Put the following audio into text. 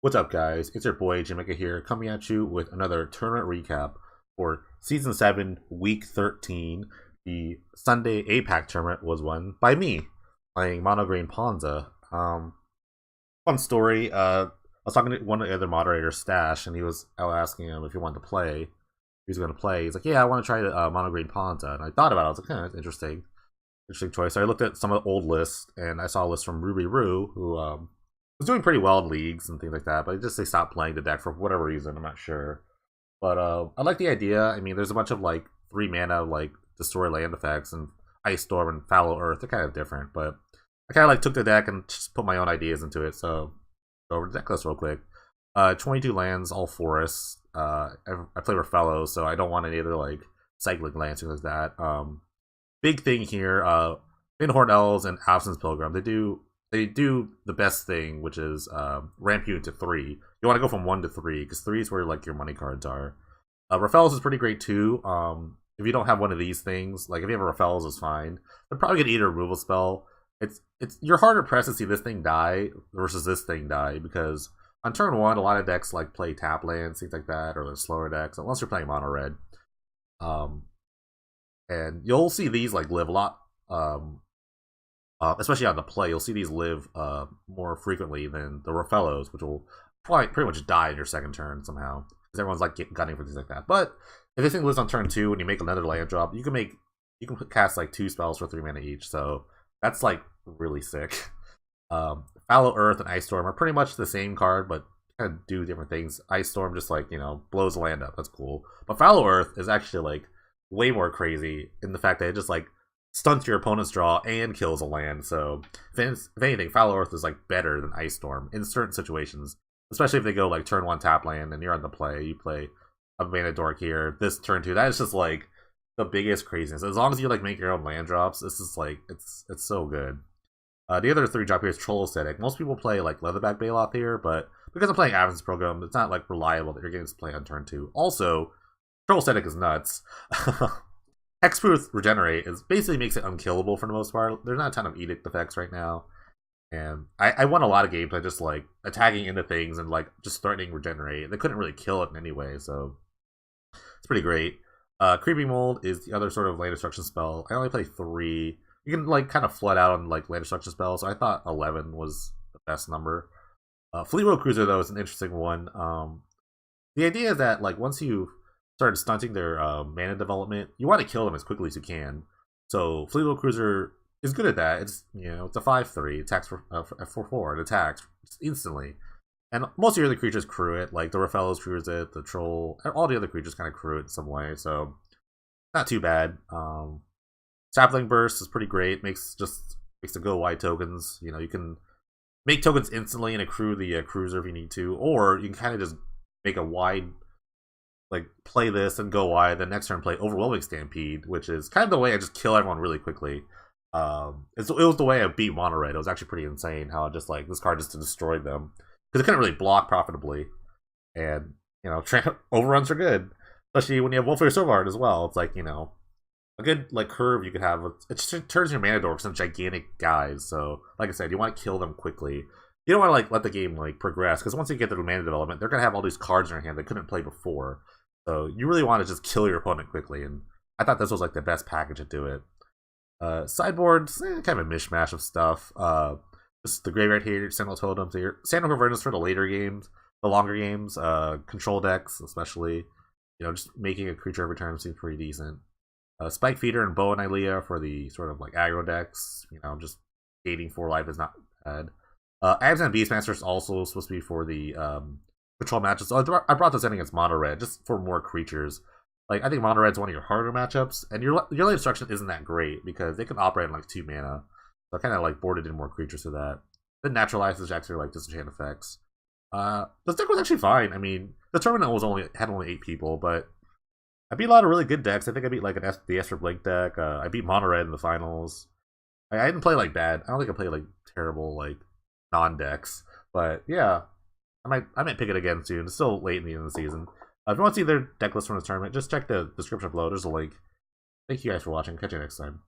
What's up, guys? It's your boy Jamaica here, coming at you with another tournament recap for Season 7, Week 13. The Sunday APAC tournament was won by me, playing Mono Green Ponza. Fun story. I was talking to one of the other moderators, Stash, and I was asking him if he wanted to play. He was going to play. He's like, "Yeah, I want to try the Mono Green Ponza." And I thought about it. I was like, that's interesting. Interesting choice. So I looked at some of the old lists, and I saw a list from Ruby Roo, who was doing pretty well in leagues and things like that, but they stopped playing the deck for whatever reason. I'm not sure, but I like the idea. I mean, there's a bunch of like 3 mana like destroy land effects and Ice Storm and Fallow Earth. They're kind of different, but I kind of like took the deck and just put my own ideas into it. So go over the deck list real quick. 22 lands, all forests. I play Rafello, so I don't want any other like cycling lands, things like that. Big thing here, Horn Elves and Absence Pilgrim. They do the best thing, which is ramp you into 3. You want to go from 1 to 3, because 3 is where like your money cards are. Rafel's is pretty great too. If you don't have one of these things, like if you have a Rafel's is fine. They're probably gonna eat a removal spell. You're harder pressed to see this thing die versus this thing die, because on turn 1, a lot of decks like play tap lands, things like that, or the slower decks, unless you're playing mono red. And you'll see these like live a lot. Especially on the play, you'll see these live more frequently than the Rafellos, which will probably pretty much die in your second turn somehow, because everyone's like gunning for things like that. But if this thing lives on turn 2 and you make another land drop, you can cast like 2 spells for 3 mana each. So that's like really sick. Fallow Earth and Ice Storm are pretty much the same card, but kind of do different things. Ice Storm just like blows the land up. That's cool. But Fallow Earth is actually like way more crazy in the fact that it just like stunts your opponent's draw and kills a land. So if anything, Fallow Earth is like better than Ice Storm in certain situations, especially if they go like turn 1 tap land and you're on the play. You play a mana dork here. This turn 2, that is just like the biggest craziness. As long as you like make your own land drops, this is like it's so good. The other 3 drop here is Troll Aesthetic. Most people play like Leatherback Bailoff here, but because I'm playing Absence Program, it's not like reliable that you're getting to play on turn 2. Also, Troll Aesthetic is nuts. Hexproof Regenerate basically makes it unkillable for the most part. There's not a ton of Edict effects right now. And I won a lot of games by just like attacking into things and like just threatening Regenerate. They couldn't really kill it in any way, so it's pretty great. Creeping Mold is the other sort of land destruction spell. I only play 3. You can like kind of flood out on like land destruction spells, so I thought 11 was the best number. Fleetwheel Cruiser though is an interesting one. The idea is that like once you started stunting their mana development, you want to kill them as quickly as you can. So Fleetwheel Cruiser is good at that. It's it's a 5/3, attacks for 4/4, it attacks instantly. And most of your other creatures crew it, like the Rafellos crews it, the Troll, all the other creatures kind of crew it in some way, so not too bad. Sapling Burst is pretty great, makes the go wide tokens. You can make tokens instantly and accrue the cruiser if you need to, or you can kind of just make a wide, like play this and go wide, then next turn play Overwhelming Stampede, which is kind of the way I just kill everyone really quickly. It was the way I beat Mono Red. It was actually pretty insane how just like this card just destroyed them, because it couldn't really block profitably, and overruns are good, especially when you have Wolfire Silverheart as well. It's like a good like curve you could have. It just turns your mana dorks into gigantic guys. So like I said, you want to kill them quickly. You don't want to like let the game like progress, because once you get their mana development, they're gonna have all these cards in their hand they couldn't play before. So you really want to just kill your opponent quickly, and I thought this was like the best package to do it. Sideboards, kind of a mishmash of stuff. This is the graveyard here, Sentinel Totems here. Sandal Avernus for the later games, the longer games, control decks especially. Just making a creature every turn seems pretty decent. Spike Feeder and Bow and Ilea for the sort of like aggro decks. Just gating 4 life is not bad. Abs and Beastmaster is also supposed to be for the control matches. So I brought this in against Mono Red just for more creatures. Like I think Mono Red's one of your harder matchups, and your land destruction isn't that great because they can operate on like 2 mana. So I kind of like boarded in more creatures to that. The Naturalize is actually like disenchant effects. This deck was actually fine. I mean, the tournament had only 8 people, but I beat a lot of really good decks. I think I beat like the Esper Blink deck. I beat Mono Red in the finals. I didn't play like bad. I don't think I played like terrible like non-decks. But yeah, I might pick it again soon. It's still late in the end of the season. If you want to see their deck list from the tournament, just check the description below. There's a link. Thank you guys for watching. Catch you next time.